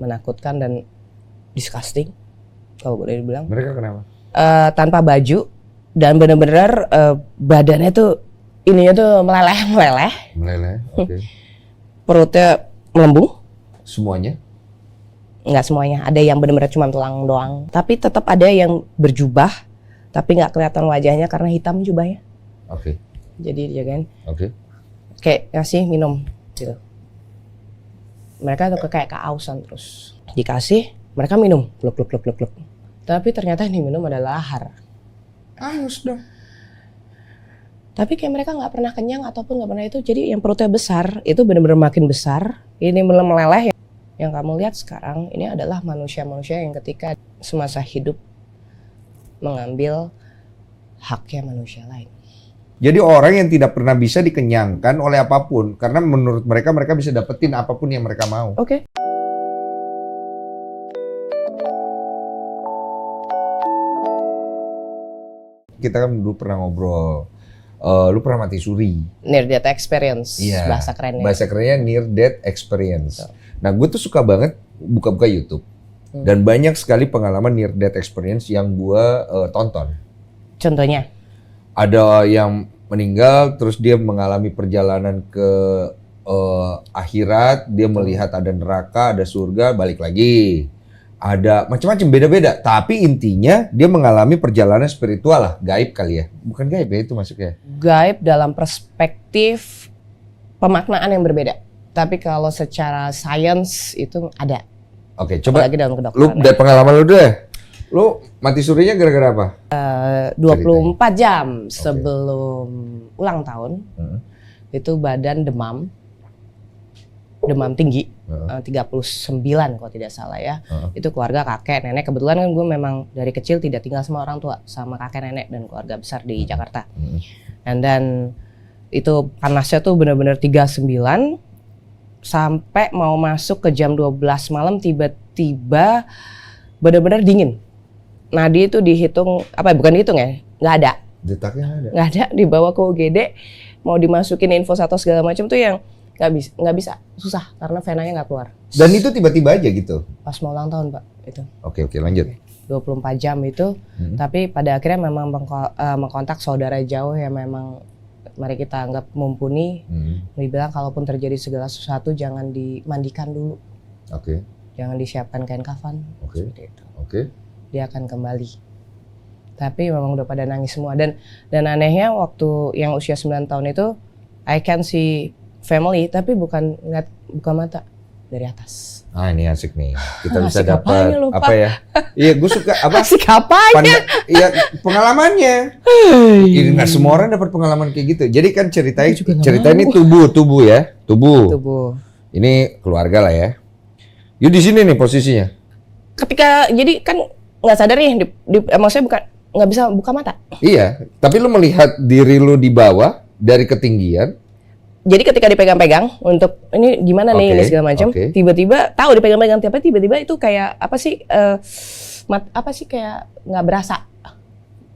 menakutkan dan disgusting kalau boleh dibilang. Mereka kenapa? Tanpa baju dan benar-benar badannya tuh ininya tuh meleleh. Oke. Perutnya melembung. Semuanya? Nggak semuanya, ada yang benar-benar cuma tulang doang. Tapi tetap ada yang berjubah, tapi nggak kelihatan wajahnya karena hitam jubahnya. Oke. Jadi dijagain. Oke. Kayak ngasih minum gitu. Mereka tuh kayak keausan terus. Dikasih, mereka minum, gluk. Tapi ternyata yang diminum adalah lahar. Angus dong. Tapi kayak mereka nggak pernah kenyang ataupun nggak pernah itu. Jadi yang perutnya besar itu benar-benar makin besar. Ini meleleh. Yang kamu lihat sekarang ini adalah manusia-manusia yang ketika semasa hidup mengambil haknya manusia lain. Jadi orang yang tidak pernah bisa dikenyangkan oleh apapun karena menurut mereka bisa dapetin apapun yang mereka mau. Oke. Kita kan dulu pernah ngobrol. Lu pernah mati suri. Near death experience, Iya. bahasa kerennya. Bahasa kerennya near death experience. Betul. Nah, gue tuh suka banget buka-buka YouTube. Dan banyak sekali pengalaman near death experience yang gue tonton. Contohnya? Ada yang meninggal, terus dia mengalami perjalanan ke akhirat, dia melihat ada neraka, ada surga, balik lagi. Ada macam-macam beda-beda, tapi intinya dia mengalami perjalanan spiritual lah, gaib kali ya. Bukan gaib ya itu masuknya. Gaib dalam perspektif pemaknaan yang berbeda. Tapi kalau secara sains itu ada. Oke, coba Apalagi dalam lu kedokteran. dari pengalaman lu deh. Lu mati surinya gara-gara apa? 24 jam sebelum ulang tahun, itu badan demam tinggi, 39 kalau tidak salah ya. Itu keluarga kakek, nenek. Kebetulan kan gue memang dari kecil tidak tinggal sama orang tua, sama kakek nenek dan keluarga besar di Jakarta. Dan itu panasnya tuh benar-benar 39 sampai mau masuk ke jam 12 malam tiba-tiba benar-benar dingin. Nadi itu dihitung, bukan dihitung ya, nggak ada. Detaknya ada. Nggak ada, dibawa ke UGD, mau dimasukin info atau segala macam tuh yang nggak bisa, susah karena venanya nggak keluar. Dan itu tiba-tiba aja gitu? Pas mau ulang tahun Pak, itu. Oke, lanjut. 24 jam itu, tapi pada akhirnya memang mengkontak saudara jauh yang memang mari kita anggap mumpuni. Dibilang kalaupun terjadi segala sesuatu jangan dimandikan dulu. Oke. Jangan disiapkan kain kafan. Oke. Seperti itu. Oke. Dia akan kembali. Tapi memang udah pada nangis semua. Dan anehnya waktu yang usia 9 tahun itu, I can see family, tapi bukan mata, dari atas. Ah, ini asik nih. Kita bisa Asik dapat apanya lu, apa Pak? ya? Iya, gue suka apa? Asik apanya? Iya, pengalamannya. Ini nggak semua orang dapat pengalaman kayak gitu. Jadi kan cerita ini tubuh ya, tubuh. Ini keluarga lah ya. Yuk di sini nih posisinya. Ketika jadi kan nggak sadar nih, maksudnya nggak bisa buka mata. Iya, tapi lu melihat diri lu di bawah dari ketinggian. Jadi ketika dipegang-pegang untuk ini gimana nih ini segala macam, tiba-tiba tahu dipegang-pegang, tapi tiba-tiba itu kayak apa sih kayak nggak berasa.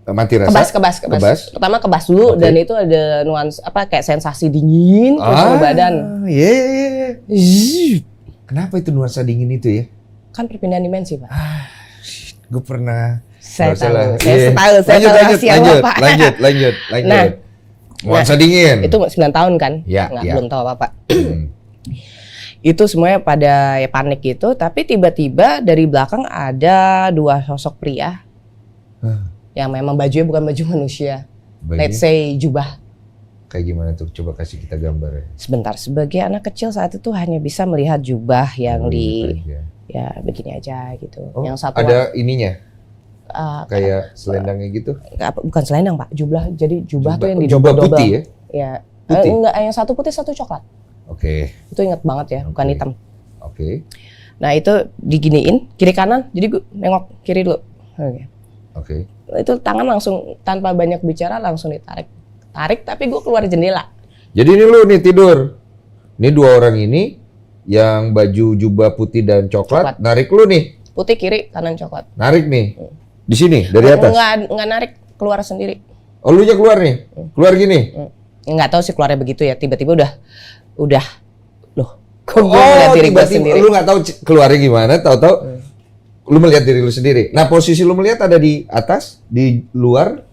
Mati rasa. Kebas. Pertama kebas dulu dan itu ada nuansa kayak sensasi dingin terus ke badan. Iya. Kenapa itu nuansa dingin itu ya? Kan perpindahan dimensi, Pak. Gue pernah. Saya tahu. Lanjut. Nah, nuansa dingin. Itu 9 tahun kan? Belum tahu apa-apa. Itu semuanya pada panik gitu, tapi tiba-tiba dari belakang ada 2 sosok pria. Yang memang bajunya bukan baju manusia. Let's say jubah. Kayak gimana tuh? Coba kasih kita gambar ya. Sebentar, sebagai anak kecil saat itu hanya bisa melihat jubah yang ya begini aja gitu. Yang satu ada ininya? Kayak selendangnya gitu? Bukan selendang Pak, jadi jubah tuh yang di jubah putih ya? Ya, putih? Enggak, yang satu putih satu coklat. Oke. Itu ingat banget ya, bukan hitam. Oke. Nah itu diginiin, kiri kanan, jadi gue nengok kiri dulu. Oke. Itu tangan langsung tanpa banyak bicara langsung tarik, tapi gue keluar jendela. Jadi ini lu nih tidur. Ini 2 orang ini yang baju jubah putih dan coklat. Narik lu nih. Putih kiri, kanan coklat. Narik nih. Di sini dari atas. Enggak narik, keluar sendiri. Oh, lu nya keluar nih. Keluar gini. Enggak tahu sih keluarnya begitu ya. Tiba-tiba udah loh. Kok gue melihat diri gue sendiri. Lu nggak tahu keluarnya gimana, tahu-tahu lu melihat diri lu sendiri. Nah, posisi lu melihat ada di atas, di luar,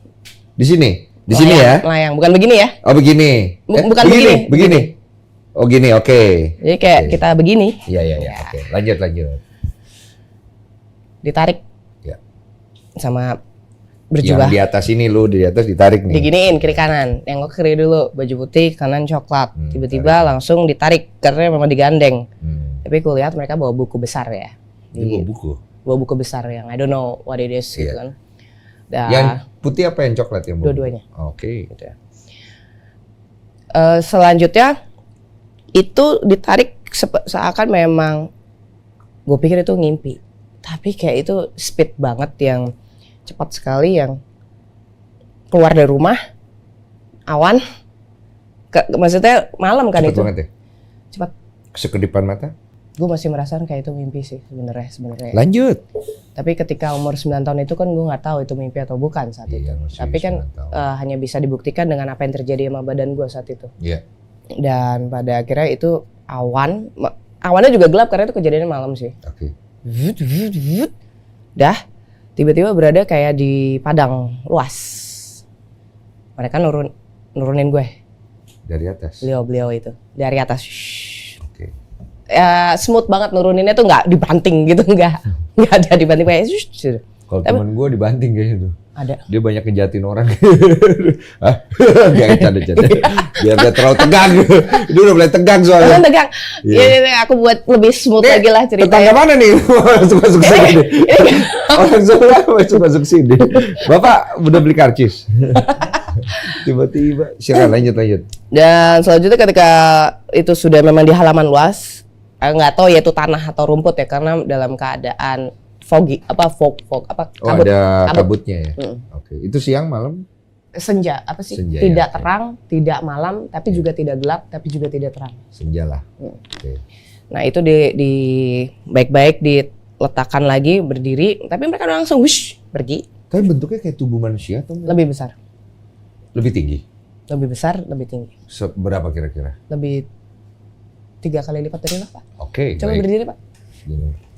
di sini. Di sini ya? Melayang, bukan begini ya? Oh, begini. Bukan begini. Oh, gini, oke. Jadi kayak kita begini. Iya. Oke. Lanjut. Ditarik. Ya. Sama berjubah. Yang di atas ini lu, di atas ditarik nih. Diginiin kiri kanan. Yang kiri dulu, baju putih, kanan coklat. Tiba-tiba langsung ditarik karena memang digandeng. Tapi aku lihat mereka bawa buku besar ya. Bawa buku? Bawa buku besar yang I don't know what it is gitu kan. Yang putih apa yang coklat yang bawa? Dua-duanya. Oke. Gitu ya. Selanjutnya itu ditarik seakan memang gue pikir itu ngimpi. Tapi kayak itu speed banget yang cepat sekali yang keluar dari rumah awan maksudnya malam kan cepet itu. Banget ya? Cepat. Sekedipan mata? Gue masih merasakan kayak itu mimpi sih sebenarnya. Lanjut. Tapi ketika umur 9 tahun itu kan gue nggak tahu itu mimpi atau bukan saat itu. Tapi kan hanya bisa dibuktikan dengan apa yang terjadi sama badan gue saat itu. Iya. Dan pada akhirnya itu awannya juga gelap karena itu kejadiannya malam sih. Oke. Dah tiba-tiba berada kayak di padang luas. Mereka nurunin gue. Dari atas. Beliau itu dari atas. Smooth banget nuruninnya tuh nggak dibanting gitu, nggak ada dibanting kayak. Kalau temen gue dibanting kayaknya tuh. Ada. Dia banyak ngejatin orang. Hah? Gak canda-canda. Biar dia terlalu tegang. Dia udah mulai tegang soalnya. Tegang. Iya, aku buat lebih smooth lagi lah ceritanya. Tetangga mana nih? Masuk sini. Orang sebelah masuk sini. Bapak udah beli karcis. Tiba-tiba. Silakan lanjut. Dan selanjutnya ketika itu sudah memang di halaman luas, nggak tahu ya itu tanah atau rumput ya karena dalam keadaan foggy kabut. Ada kabutnya ya. Oke. Itu siang malam? Senja Senja, tidak terang, tidak malam, tapi juga tidak gelap, tapi juga tidak terang. Senja lah. Oke. Nah itu di baik-baik diletakkan lagi berdiri, tapi mereka langsung pergi. Tapi bentuknya kayak tubuh manusia atau lebih besar? Lebih tinggi. Lebih besar, lebih tinggi. Berapa kira-kira? Lebih 3 kali lipat dari lo, Pak. Oke. Coba berdiri, Pak. Gini.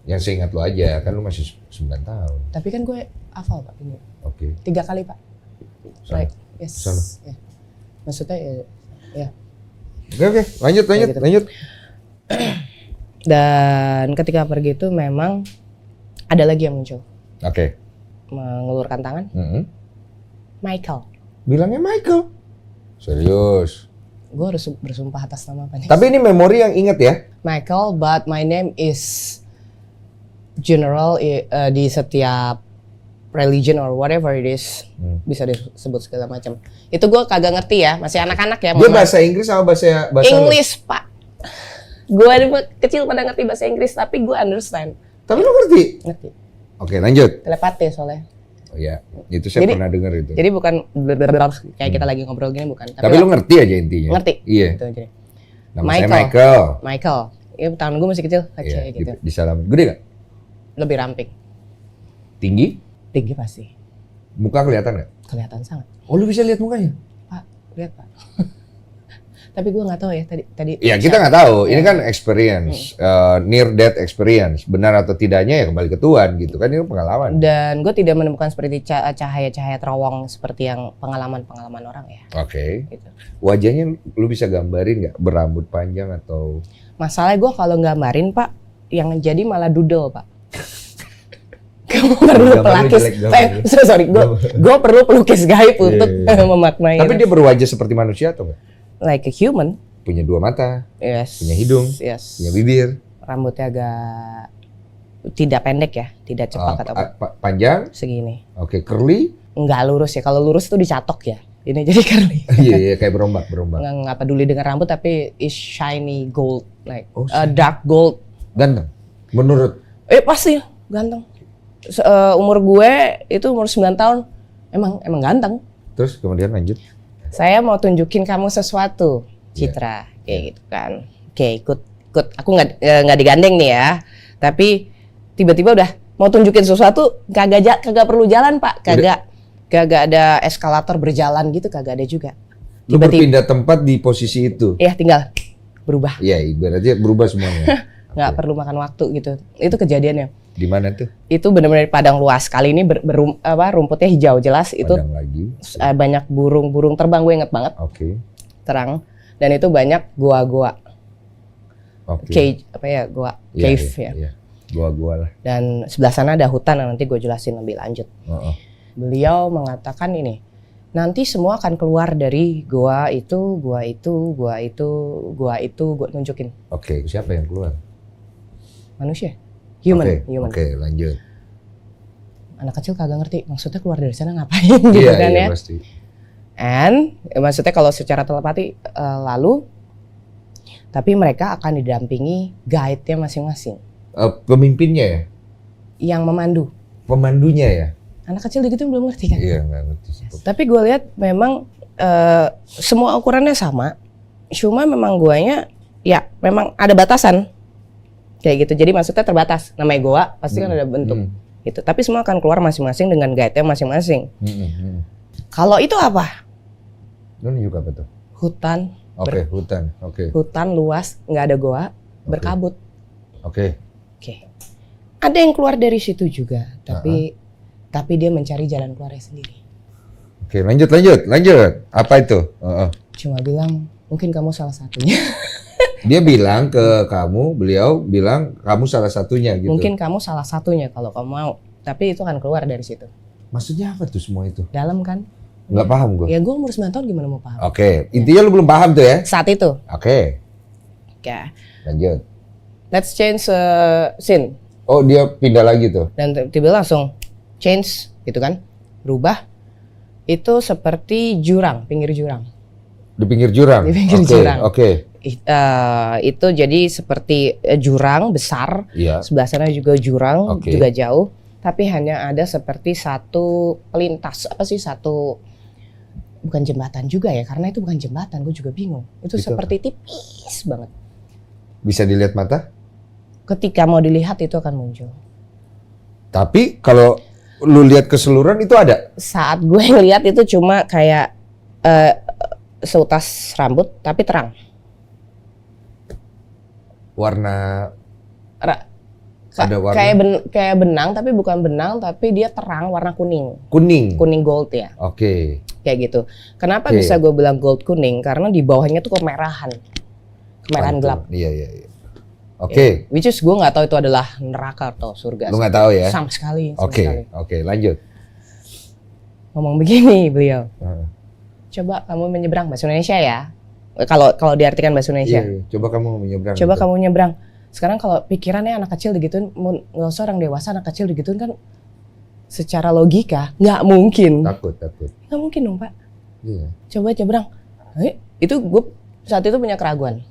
Yang seingat lo aja, kan lo masih 9 tahun. Tapi kan gue hafal, Pak. Ini. Oke. 3 kali, Pak. Right. Yes. Salah. Ya. Maksudnya ya. Oke. Lanjut. Dan ketika pergi itu memang ada lagi yang muncul. Oke. Mengulurkan tangan. Michael. Bilangnya Michael. Serius. Gue harus bersumpah atas nama apa nih? Tapi ini memori yang inget ya? Michael, but my name is general di setiap religion or whatever it is. Bisa disebut segala macam. Itu gue kagak ngerti ya, masih anak-anak ya. Dia bahasa Inggris sama bahasa English, Pak. Gue kecil pada ngerti bahasa Inggris, tapi gue understand. Tapi lu ngerti? Ngerti. Oke, lanjut. Telepati soalnya. Oh iya, itu saya pernah dengar itu. Jadi bukan kayak kita lagi ngobrol gini bukan. Tapi lu ngerti aja intinya. Ngerti. Iya. Gitu aja. Michael. Iya, tangan gue masih kecil. Iya, gitu. Disalamin. Gede gak? Lebih ramping. Tinggi? Tinggi pasti. Muka kelihatan gak? Kelihatan sangat. Oh, lu bisa lihat mukanya? Pak, lihat Pak. Tapi gue nggak tahu ya tadi. Ya kita nggak tahu. Ini kan experience, near death experience. Benar atau tidaknya ya kembali ke Tuhan gitu kan, ini pengalaman. Dan gue tidak menemukan seperti cahaya-cahaya terowong seperti yang pengalaman orang ya. Oke. Gitu. Wajahnya lu bisa gambarin nggak berambut panjang atau? Masalahnya gue kalau gambarin Pak, yang jadi malah doodle Pak. Gue perlu pelukis. Gue perlu pelukis gaib untuk memaknai. Tapi dia berwajah seperti manusia atau enggak? Like a human. Punya 2 mata. Yes. Punya hidung. Yes. Punya bibir. Rambutnya agak tidak pendek ya, tidak cepat atau panjang. Segini. Oke, curly. Enggak lurus ya. Kalau lurus itu dicatok ya. Ini jadi curly. Iya, kayak berombak. Nggak peduli dengan rambut tapi is shiny gold, like dark gold. Ganteng. Menurut? Pasti ganteng. Umur gue itu umur 9 tahun. Emang ganteng. Terus kemudian lanjut. Saya mau tunjukin kamu sesuatu, Citra, kayak gitu kan. Oke, ikut. Aku nggak digandeng nih ya, tapi tiba-tiba udah mau tunjukin sesuatu, kagak perlu jalan Pak, kagak ada eskalator berjalan gitu, kagak ada juga. Lu berpindah tempat di posisi itu? Iya, tinggal berubah. Iya, ibaratnya berubah semuanya. Nggak perlu makan waktu gitu. Itu kejadiannya. Di mana tuh? Itu benar-benar padang luas. Kali ini rumputnya hijau jelas. Itu Padang lagi. banyak burung terbang, gue inget banget. Oke. Terang. Dan itu banyak goa-goa. Oke. Cage, apa ya, goa. Cave ya. Iya. Goa-goa lah. Dan sebelah sana ada hutan, nanti gue jelasin lebih lanjut. Beliau mengatakan ini, nanti semua akan keluar dari goa itu, gue nunjukin. Oke, siapa yang keluar? Manusia. Human. Oke, lanjut. Anak kecil kagak ngerti, maksudnya keluar dari sana ngapain gitu kan ya. Pasti. And maksudnya kalau secara telepati lalu, tapi mereka akan didampingi guide-nya masing-masing. Pemimpinnya ya? Yang memandu. Pemandunya ya? Anak kecil gitu belum ngerti kan? Iya, nggak ngerti. Tapi gue lihat memang semua ukurannya sama, cuma memang guanya ya memang ada batasan. Kayak gitu, jadi maksudnya terbatas. Namanya goa pasti kan ada bentuk gitu. Tapi semua akan keluar masing-masing dengan guide-nya masing-masing. Kalau itu apa? Lu nunjuk apa tuh? Hutan. Hutan. Hutan luas, nggak ada goa, berkabut. Oke. Ada yang keluar dari situ juga, tapi dia mencari jalan keluarnya sendiri. Oke, lanjut. Apa itu? Cuma bilang, mungkin kamu salah satunya. Dia bilang ke kamu, beliau bilang kamu salah satunya gitu. Mungkin kamu salah satunya kalau kamu mau, tapi itu akan keluar dari situ. Maksudnya apa tuh semua itu? Dalam kan? Nggak paham gue. Ya gue umur 9 tahun gimana mau paham? Oke, intinya lu belum paham tuh ya? Saat itu. Oke. Lanjut. Let's change scene. Oh, dia pindah lagi tuh? Dan tiba-tiba langsung change gitu kan, berubah. Itu seperti jurang, pinggir jurang. Di pinggir jurang? Di pinggir jurang. Oke. Itu jadi seperti jurang besar, sebelah sana juga jurang, juga jauh, tapi hanya ada seperti satu pelintas, bukan jembatan juga ya, karena itu bukan jembatan, gue juga bingung. Itu seperti tipis banget. Bisa dilihat mata? Ketika mau dilihat itu akan muncul. Tapi kalau lu lihat keseluruhan itu ada? Saat gue lihat itu cuma kayak seutas rambut, tapi terang. Warna ada warna kayak benang, tapi bukan benang, tapi dia terang, warna kuning gold ya. Kayak gitu. Kenapa bisa gue bilang gold kuning? Karena di bawahnya tuh kemerahan gelap. Iya. Which is gue nggak tahu itu adalah neraka atau surga. Lu nggak tahu ya? Sama sekali. Oke, lanjut. Ngomong begini beliau. Coba kamu menyeberang, bahasa Indonesia ya. Kalau diartikan bahasa Indonesia. Iya. Coba kamu menyeberang. Kamu nyebrang. Sekarang kalau pikirannya anak kecil digituin, nggak usah orang dewasa, anak kecil digituin kan secara logika nggak mungkin. Takut. Nggak mungkin dong Pak. Iya. Coba nyebrang. Itu gue saat itu punya keraguan.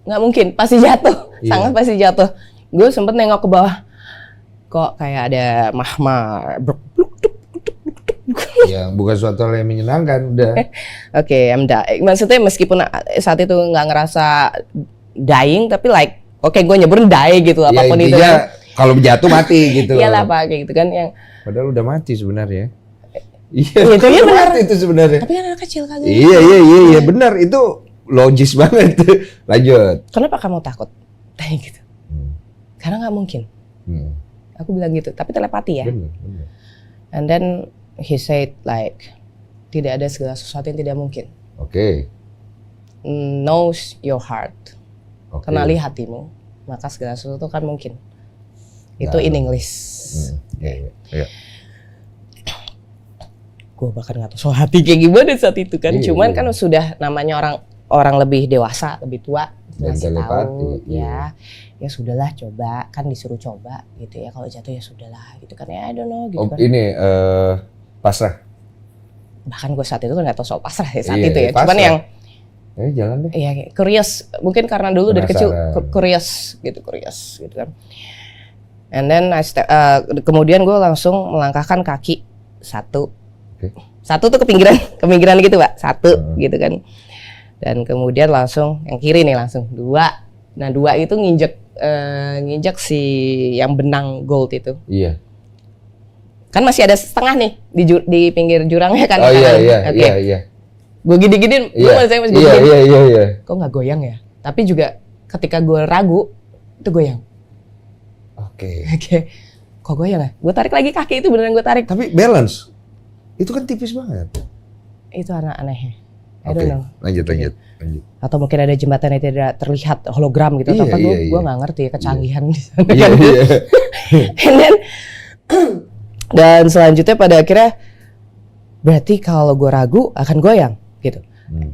Nggak mungkin, pasti jatuh. Sangat pasti jatuh. Gue sempet nengok ke bawah. Kok kayak ada mahmah. Ya, bukan suatu hal yang menyenangkan udah. I'm dying. Maksudnya meskipun saat itu nggak ngerasa dying, tapi gue nyebur die gitu, apapun itu. Ya, kalau jatuh mati gitu. Iyalah Pak, kayak gitu kan yang. Padahal udah mati sebenarnya. Iya, itu benar. Itu sebenarnya. Tapi kan anak kecil kagak. Iya, benar itu logis banget. Lanjut. Kenapa kamu takut? Tanya gitu. Karena nggak mungkin. Aku bilang gitu, tapi telepati ya. Benar. And then he said tidak ada segala sesuatu yang tidak mungkin. Knows your heart. Kenali hatimu, maka segala sesuatu kan mungkin. Itu in English. Iya. Gue bahkan nggak tahu soal hati kayak gimana saat itu kan. Cuman kan sudah namanya orang lebih dewasa, lebih tua, ngasih tahu ya sudahlah, coba, kan disuruh coba gitu ya, kalau jatuh ya sudahlah gitu kan ya, I don't know gitu kan. Ini pasrah. Bahkan gue saat itu kan nggak tahu soal pasrah ya saat itu ya, cuman yang jalan deh. Iya, curious, mungkin karena dulu dari kecil curious gitu kan. And then kemudian gue langsung melangkahkan kaki satu tuh ke pinggiran gitu Pak, satu gitu kan. Dan kemudian langsung yang kiri nih langsung dua. Nah 2 itu nginjek si yang benang gold itu. Iya. Kan masih ada setengah nih di pinggir jurangnya kan. Iya. Gue gini-giniin, Iya. kok nggak goyang ya? Tapi juga ketika gue ragu, itu goyang. Oke. Kok goyang ya? Gue tarik lagi kaki, itu beneran gue tarik. Tapi balance, itu kan tipis banget. Itu anehnya. I Oke, don't know. lanjut. Atau mungkin ada jembatan yang tidak terlihat hologram gitu. Iya, atau apa, iya. gue nggak ngerti ya kecanggihan di sana. Iya. And then, dan selanjutnya pada akhirnya, berarti kalau gue ragu akan goyang gitu.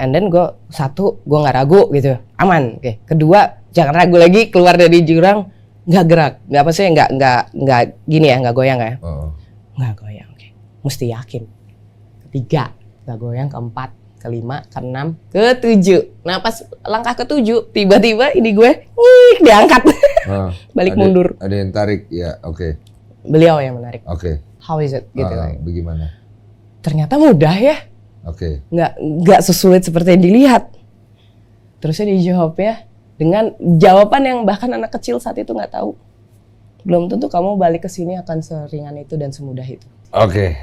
And then gue gue nggak ragu gitu, aman. Oke. Kedua, jangan ragu lagi, keluar dari jurang nggak gerak, nggak apa sih, nggak gini ya, nggak goyang ya, nggak goyang. Oke. Mesti yakin. Ketiga, nggak goyang. Keempat, kelima, keenam, ketujuh. Nah pas langkah ketujuh, tiba-tiba ini gue diangkat, balik mundur. Ada yang tarik, ya oke. Beliau yang menarik. Oke. How is it? Gitu. Bagaimana? Ternyata mudah ya. Oke. Nggak sesulit seperti yang dilihat. Terusnya dijawab ya dengan jawaban yang bahkan anak kecil saat itu nggak tahu. Belum tentu kamu balik ke sini akan seringan itu dan semudah itu. Oke.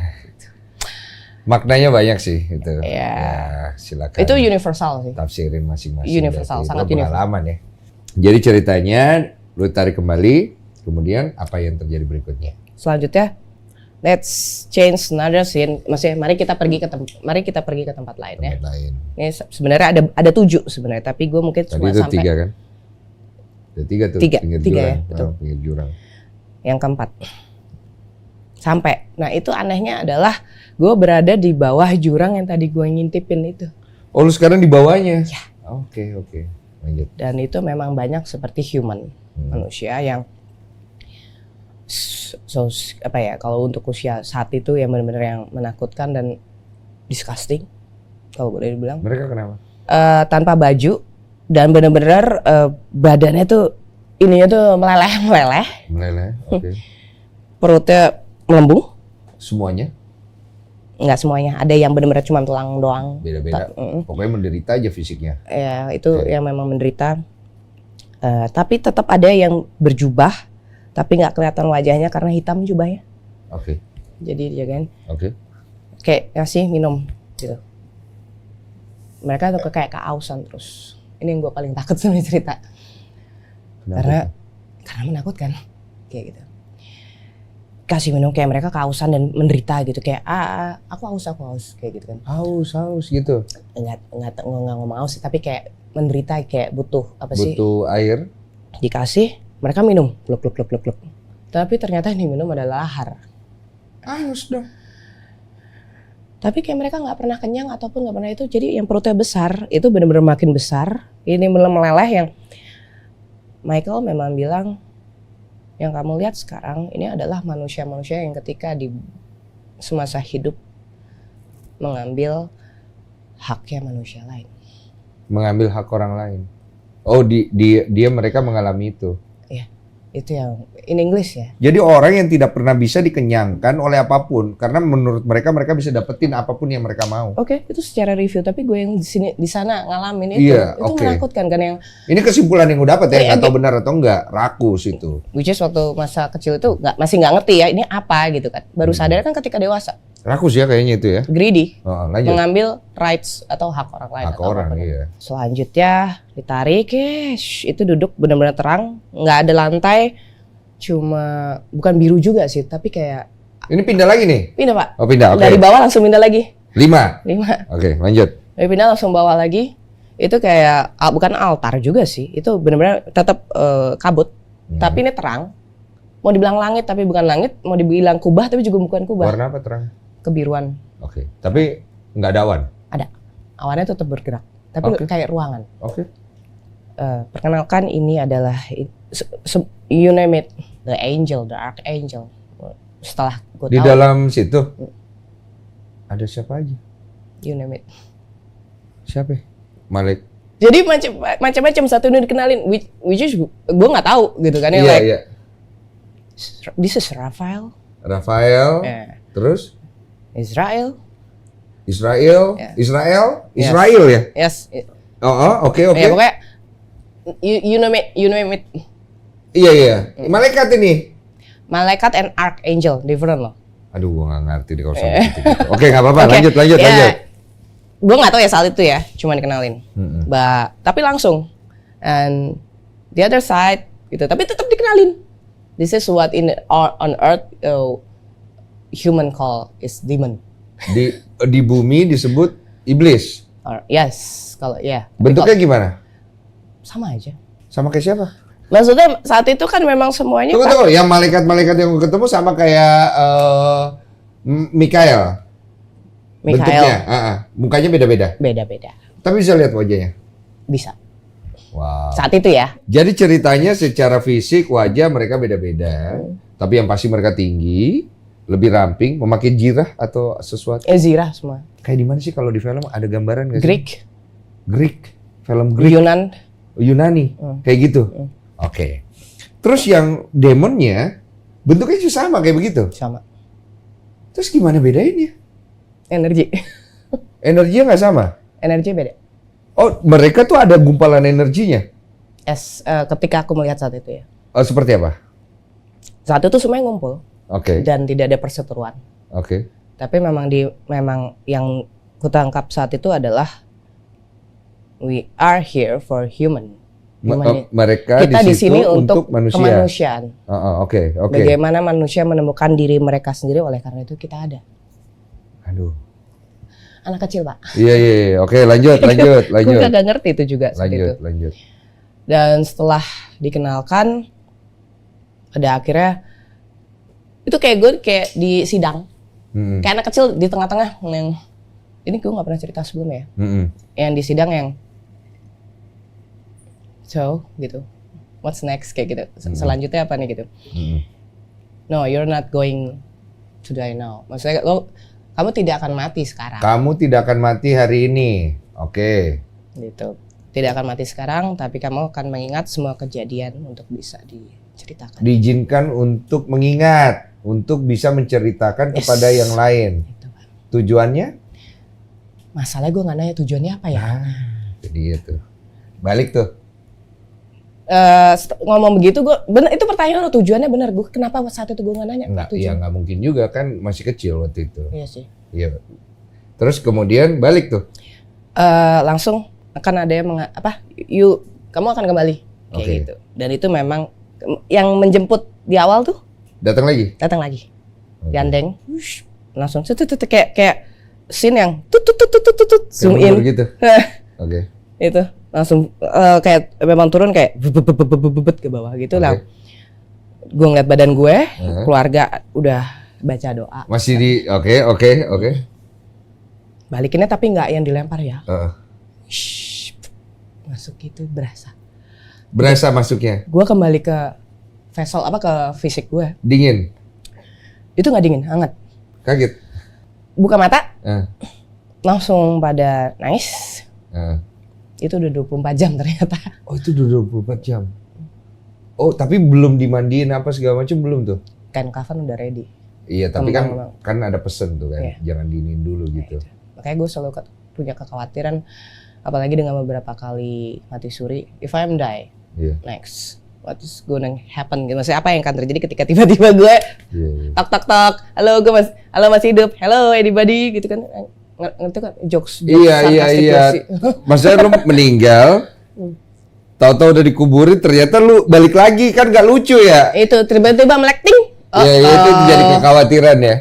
Maknanya banyak sih itu. Ya, silakan. Itu universal sih. Tafsirin masing-masing. Universal, sangat universal. Pengalaman ya. Jadi ceritanya lu tarik kembali, kemudian apa yang terjadi berikutnya? Selanjutnya, let's change another scene. Maksudnya, mari kita pergi ke tempat lain ya. Tempat lain. Ini sebenarnya ada 7 sebenarnya, tapi gue mungkin Tadi cuma itu sampai 3 kan? Ada 3 tuh. Tiga pinggir ya, jurang. betul. Pinggir jurang. Yang keempat. Sampai. Nah itu anehnya adalah gue berada di bawah jurang yang tadi gue ngintipin itu. Oh lu sekarang di bawahnya? Ya. Oke. Lanjut. Dan itu memang banyak seperti human, manusia yang apa ya, kalau untuk usia saat itu yang benar-benar yang menakutkan dan disgusting kalau boleh dibilang. Mereka kenapa? Tanpa baju dan benar-benar badannya tuh ininya tuh meleleh. Oke. Perutnya melembung. Semuanya? Nggak semuanya, ada yang benar-benar cuma tulang doang. Beda-beda. Pokoknya menderita aja fisiknya. Ya itu yang memang menderita. Tapi tetap ada yang berjubah, tapi nggak kelihatan wajahnya karena hitam jubahnya. Oke. Jadi dijagain. Oke. Kayak ngasih minum gitu. Mereka tuh kayak keausan terus. Ini yang gue paling takut sama cerita. Karena menakutkan kayak gitu. Kasih minum kayak mereka kehausan dan menderita gitu, kayak aku haus kayak gitu kan. Haus gitu. Enggak ngomong haus sih, tapi kayak menderita, kayak butuh apa sih? Butuh air. Dikasih, mereka minum, gluk. Tapi ternyata yang diminum adalah lahar. Haus dong. Tapi kayak mereka nggak pernah kenyang ataupun nggak pernah itu, jadi yang perutnya besar itu benar-benar makin besar. Ini meleleh yang Michael memang bilang, yang kamu lihat sekarang ini adalah manusia-manusia yang ketika di semasa hidup mengambil haknya manusia lain. Mengambil hak orang lain. Oh, mereka mengalami itu. Iya, itu yang in English ya. Jadi orang yang tidak pernah bisa dikenyangkan oleh apapun, karena menurut mereka bisa dapetin apapun yang mereka mau. Oke, itu secara review. Tapi gue yang di sana ngalamin itu, itu menakutkan kan yang. Ini kesimpulan yang gue dapet ya, nggak tahu benar atau enggak, rakus itu. Which is waktu masa kecil itu masih nggak ngerti ya ini apa gitu kan. Baru sadar kan ketika dewasa. Rakus ya kayaknya itu ya. Greedy. Lanjut. Mengambil rights atau hak orang lain. Hak orang, iya. Selanjutnya ditarik, itu duduk benar-benar terang, nggak ada lantai, cuma bukan biru juga sih, tapi kayak. Ini pindah lagi nih? Pindah Pak. Oh pindah, oke. Dari bawah langsung pindah lagi. 5. Oke, lanjut. Dari pindah langsung bawah lagi. Itu kayak bukan altar juga sih, itu benar-benar tetap kabut, tapi ini terang. Mau dibilang langit tapi bukan langit, mau dibilang kubah tapi juga bukan kubah. Warna apa terang? Kebiruan. Oke, tapi nggak ada awan? Ada. Awannya tetap bergerak, tapi kayak ruangan. Oke. Perkenalkan, ini adalah you name it, the angel, the archangel. Setelah gue tahu. Di dalam situ ada siapa aja? You name it. Siapa? Malik. Jadi macam-macam, satu ini dikenalin, which is gue nggak tahu gitu kan ya. Iya. This is Raphael. Yeah. Terus? Israel. Yeah. Israel ya? Yes. Oke. Ya pokoknya you name it. Iya. Malaikat ini. Malaikat and archangel different loh. Aduh, gua nggak ngerti deh kalau soal gitu. Oke, nggak apa-apa. Lanjut. Gue nggak tahu ya saat itu ya, cuma dikenalin. Tapi langsung and the other side gitu. Tapi tetap dikenalin. This is what on earth human call is demon. Di bumi disebut iblis. Yes, kalau ya. Bentuknya gimana? Sama aja. Sama kayak siapa? Maksudnya saat itu kan memang semuanya. Tunggu, yang malaikat-malaikat yang ketemu sama kayak Mikael. Bentuknya, mukanya beda-beda. Beda-beda. Tapi bisa lihat wajahnya. Bisa. Wow. Saat itu ya. Jadi ceritanya secara fisik wajah mereka beda-beda, tapi yang pasti mereka tinggi, lebih ramping, memakai jirah atau sesuatu. Zirah semua. Kayak di mana sih kalau di film ada gambaran nggak sih? Greek, film Greek. Yunani, kayak gitu. Oke. Terus yang demonnya bentuknya juga sama kayak begitu. Sama. Terus gimana bedainnya? Energi. Energinya nggak sama? Energi beda. Oh, mereka tuh ada gumpalan energinya? Ketika aku melihat saat itu ya. Oh, seperti apa? Saat itu semuanya ngumpul. Oke. Dan tidak ada perseteruan. Oke. Tapi memang yang kutangkap saat itu adalah we are here for human. Mereka kita di sini untuk manusia. Kemanusiaan. Oke. Bagaimana manusia menemukan diri mereka sendiri, oleh karena itu kita ada. Aduh. Anak kecil, Pak. Iya. Oke, lanjut. Gue kagak ngerti itu juga. Lanjut. Dan setelah dikenalkan, pada akhirnya itu kayak gue kayak di sidang, kayak anak kecil di tengah-tengah yang ini gue nggak pernah cerita sebelumnya. Yang di sidang yang so gitu, what's next kayak gitu. Selanjutnya apa nih gitu? No, you're not going to die now. Maksudnya kamu tidak akan mati sekarang. Kamu tidak akan mati hari ini. Oke. Gitu. Tidak akan mati sekarang, tapi kamu akan mengingat semua kejadian untuk bisa diceritakan. Diizinkan untuk mengingat, untuk bisa menceritakan kepada yang lain. Gitu, Pak. Tujuannya? Masalahnya gue nggak nanya tujuannya apa ya. Jadi itu. Balik tuh. Ngomong begitu gue bener, itu pertanyaan lo, tujuannya bener. Gue kenapa saat itu gue nggak nanya? Nggak mungkin juga kan, masih kecil waktu itu. Iya sih. Iya. Terus kemudian balik tuh. Langsung akan ada yang kamu akan kembali kayak gitu. Dan itu memang yang menjemput di awal tuh. Datang lagi. Gandeng. Langsung kayak scene yang zoom in gitu. Oke. Itu langsung kayak memang turun kayak bebet ke bawah gitu lah. Gue ngeliat badan gue, keluarga udah baca doa. Masih di oke. Balikinnya tapi nggak yang dilempar ya. Masuk gitu berasa. Berasa masuknya. Gue kembali ke vessel ke fisik gue. Dingin. Itu nggak dingin, hangat. Kaget. Buka mata. Langsung pada nice. Itu udah 24 jam ternyata. Oh, itu udah 24 jam. Oh, tapi belum dimandiin apa segala macam belum tuh? Kain kafan udah ready. Iya, tapi kan ada pesen tuh kan, jangan diinin dulu gitu. Makanya gue selalu punya kekhawatiran, apalagi dengan beberapa kali mati suri. If I'm die, next, what is gonna happen? Maksudnya apa yang akan terjadi ketika tiba-tiba gue tok, halo masih hidup, hello anybody gitu kan. Ngerti kan jokes iya. Maksudnya lu meninggal, tahu-tahu udah dikuburin, ternyata lu balik lagi, kan nggak lucu ya? Itu tiba-tiba melekting. Iya, itu jadi kekhawatiran ya.